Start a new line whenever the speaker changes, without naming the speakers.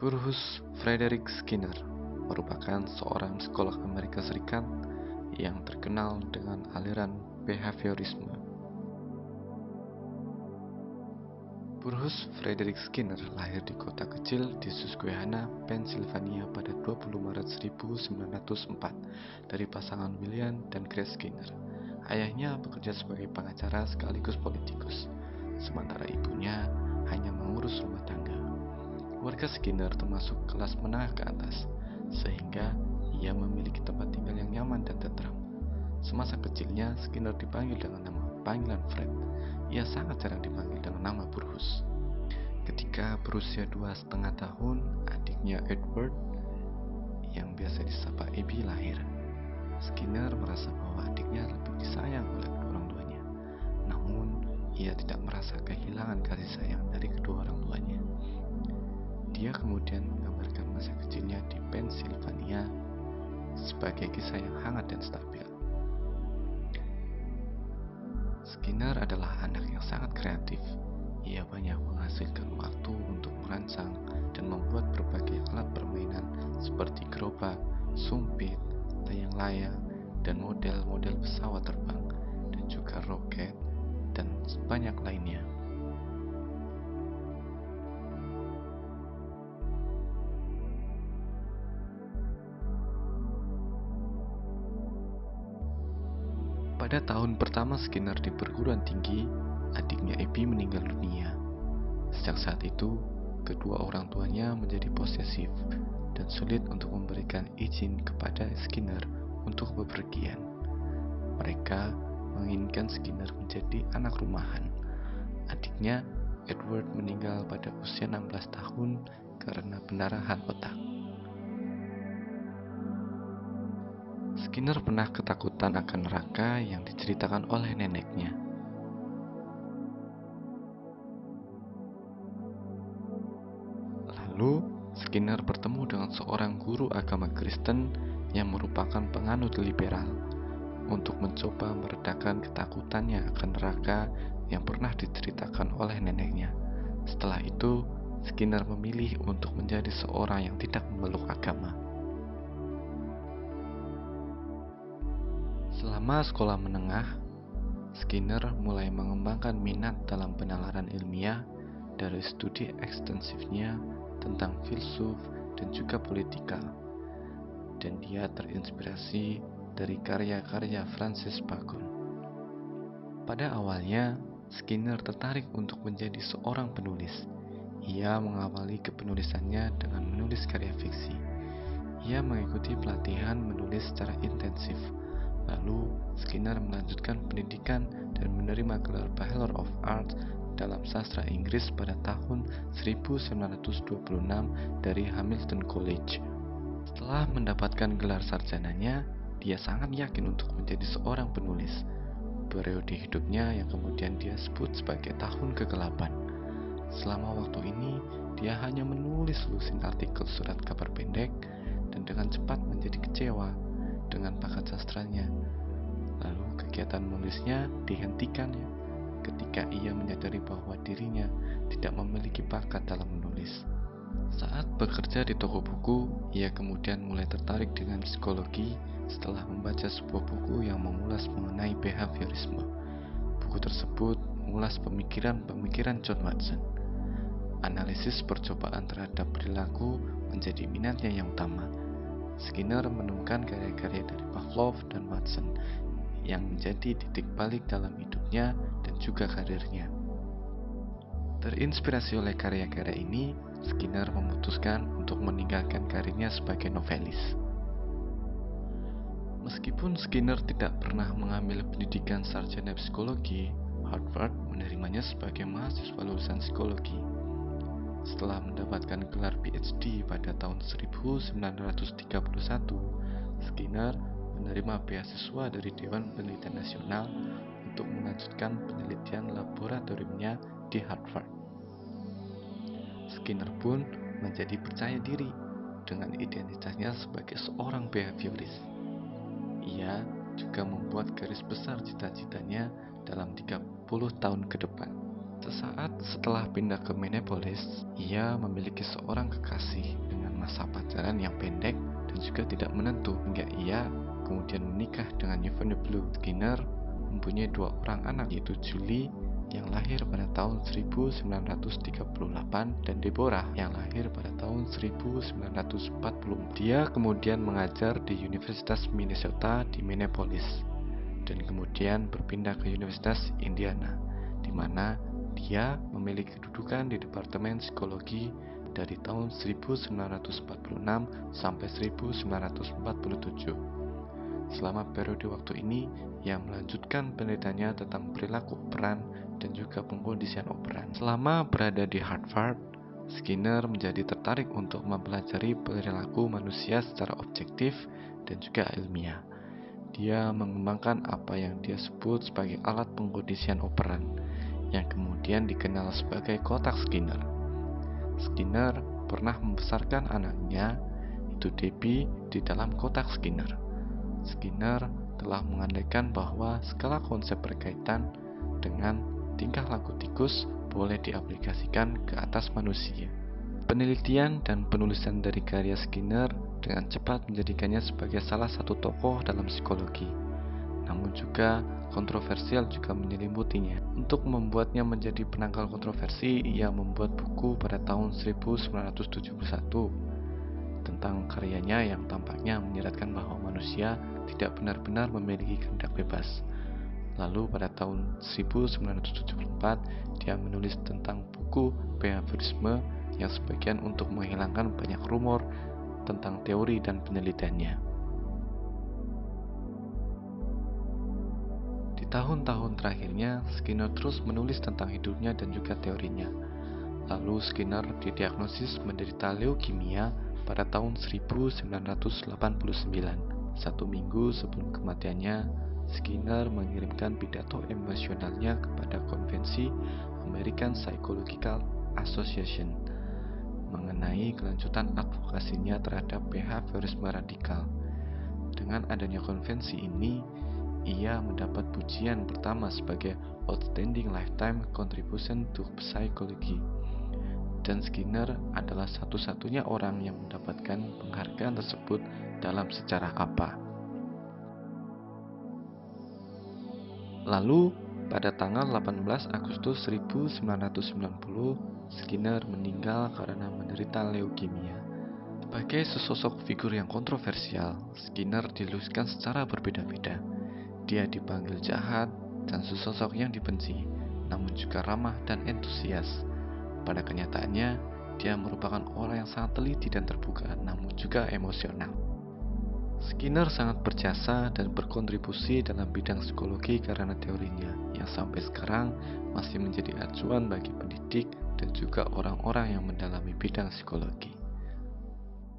Bruce Frederick Skinner merupakan seorang psikolog Amerika Serikat yang terkenal dengan aliran behaviorisme. Bruce Frederick Skinner lahir di kota kecil di Susquehanna, Pennsylvania pada 20 Maret 1904 dari pasangan William dan Grace Skinner. Ayahnya bekerja sebagai pengacara sekaligus politikus, sementara ibunya hanya mengurus rumah tangga. Warga Skinner termasuk kelas menengah ke atas, sehingga ia memiliki tempat tinggal yang nyaman dan tentram. Semasa kecilnya, Skinner dipanggil dengan nama panggilan Fred. Ia sangat jarang dipanggil dengan nama Bruce. Ketika berusia 2,5 tahun, adiknya Edward, yang biasa disapa Abby, lahir. Skinner merasa bahwa adiknya lebih disayang oleh kedua orang tuanya. Namun, ia tidak merasa kehilangan kasih sayang dari kedua orang tuanya. Dia kemudian menggambarkan masa kecilnya di Pennsylvania sebagai kisah yang hangat dan stabil. Skinner adalah anak yang sangat kreatif. Ia banyak menghasilkan waktu untuk merancang dan membuat berbagai alat permainan seperti gerobak, sumpit, layang-layang, dan model-model pesawat terbang, dan juga roket, dan banyak lainnya. Pada tahun pertama Skinner di perguruan tinggi, adiknya Abby meninggal dunia. Sejak saat itu, kedua orang tuanya menjadi posesif dan sulit untuk memberikan izin kepada Skinner untuk bepergian. Mereka menginginkan Skinner menjadi anak rumahan. Adiknya, Edward, meninggal pada usia 16 tahun karena pendarahan otak. Skinner pernah ketakutan akan neraka yang diceritakan oleh neneknya. Lalu, Skinner bertemu dengan seorang guru agama Kristen yang merupakan penganut liberal untuk mencoba meredakan ketakutannya akan neraka yang pernah diceritakan oleh neneknya. Setelah itu, Skinner memilih untuk menjadi seorang yang tidak memeluk agama. Selama sekolah menengah, Skinner mulai mengembangkan minat dalam penalaran ilmiah dari studi ekstensifnya tentang filsuf dan juga politika, dan dia terinspirasi dari karya-karya Francis Bacon. Pada awalnya, Skinner tertarik untuk menjadi seorang penulis. Ia mengawali kepenulisannya dengan menulis karya fiksi. Ia mengikuti pelatihan menulis secara intensif. Lalu, Skinner melanjutkan pendidikan dan menerima gelar Bachelor of Arts dalam sastra Inggris pada tahun 1926 dari Hamilton College. Setelah mendapatkan gelar sarjananya, dia sangat yakin untuk menjadi seorang penulis. Periode hidupnya yang kemudian dia sebut sebagai tahun ke-8. Selama waktu ini, dia hanya menulis lusin artikel surat kabar pendek dan dengan cepat menjadi kecewa dengan bakat sastranya. Lalu kegiatan menulisnya dihentikan ketika ia menyadari bahwa dirinya tidak memiliki bakat dalam menulis. Saat bekerja di toko buku, ia kemudian mulai tertarik dengan psikologi setelah membaca sebuah buku yang mengulas mengenai behaviorisme. Buku tersebut mengulas pemikiran-pemikiran John Watson. Analisis percobaan terhadap perilaku menjadi minatnya yang utama. Skinner menemukan karya-karya dari Pavlov dan Watson yang menjadi titik balik dalam hidupnya dan juga karirnya. Terinspirasi oleh karya-karya ini, Skinner memutuskan untuk meninggalkan karirnya sebagai novelis. Meskipun Skinner tidak pernah mengambil pendidikan sarjana psikologi, Harvard menerimanya sebagai mahasiswa lulusan psikologi. Setelah mendapatkan gelar PhD pada tahun 1931, Skinner menerima beasiswa dari Dewan Penelitian Nasional untuk melanjutkan penelitian laboratoriumnya di Harvard. Skinner pun menjadi percaya diri dengan identitasnya sebagai seorang behavioris. Ia juga membuat garis besar cita-citanya dalam 30 tahun ke depan. Sesaat setelah pindah ke Minneapolis, ia memiliki seorang kekasih masa pacaran yang pendek dan juga tidak menentu hingga ia kemudian menikah dengan Yvonne Blue. Skinner mempunyai 2 orang anak, yaitu Julie yang lahir pada tahun 1938 dan Deborah yang lahir pada tahun 1940. Dia kemudian mengajar di Universitas Minnesota di Minneapolis dan kemudian berpindah ke Universitas Indiana, di mana dia memiliki kedudukan di Departemen Psikologi dari tahun 1946 sampai 1947. Selama periode waktu ini, ia melanjutkan penelitiannya tentang perilaku operan dan juga pengkondisian operan. Selama berada di Harvard, Skinner menjadi tertarik untuk mempelajari perilaku manusia secara objektif dan juga ilmiah. Dia mengembangkan apa yang dia sebut sebagai alat pengkondisian operan, yang kemudian dikenal sebagai kotak Skinner. Skinner pernah membesarkan anaknya, itu Debbie, di dalam kotak Skinner. Skinner telah mengandaikan bahwa segala konsep berkaitan dengan tingkah laku tikus boleh diaplikasikan ke atas manusia. Penelitian dan penulisan dari karya Skinner dengan cepat menjadikannya sebagai salah satu tokoh dalam psikologi. Namun juga kontroversial juga menyelimutinya. Untuk membuatnya menjadi penangkal kontroversi, ia membuat buku pada tahun 1971 tentang karyanya yang tampaknya menyiratkan bahwa manusia tidak benar-benar memiliki kehendak bebas. Lalu pada tahun 1974 dia menulis tentang buku behaviorisme yang sebagian untuk menghilangkan banyak rumor tentang teori dan penelitiannya. Di tahun-tahun terakhirnya, Skinner terus menulis tentang hidupnya dan juga teorinya. Lalu Skinner didiagnosis menderita leukemia pada tahun 1989. 1 minggu sebelum kematiannya, Skinner mengirimkan pidato emosionalnya kepada konvensi American Psychological Association mengenai kelanjutan advokasinya terhadap behaviorisme radikal. Dengan adanya konvensi ini, ia mendapat pujian pertama sebagai Outstanding Lifetime Contribution to Psychology. Dan Skinner adalah satu-satunya orang yang mendapatkan penghargaan tersebut dalam sejarah apa. Lalu, pada tanggal 18 Agustus 1990, Skinner meninggal karena menderita leukemia. Sebagai sesosok figur yang kontroversial, Skinner diluluskan secara berbeda-beda. Dia dipanggil jahat dan sesosok yang dibenci, namun juga ramah dan entusias. Pada kenyataannya, dia merupakan orang yang sangat teliti dan terbuka, namun juga emosional. Skinner sangat berjasa dan berkontribusi dalam bidang psikologi karena teorinya, yang sampai sekarang masih menjadi acuan bagi pendidik dan juga orang-orang yang mendalami bidang psikologi.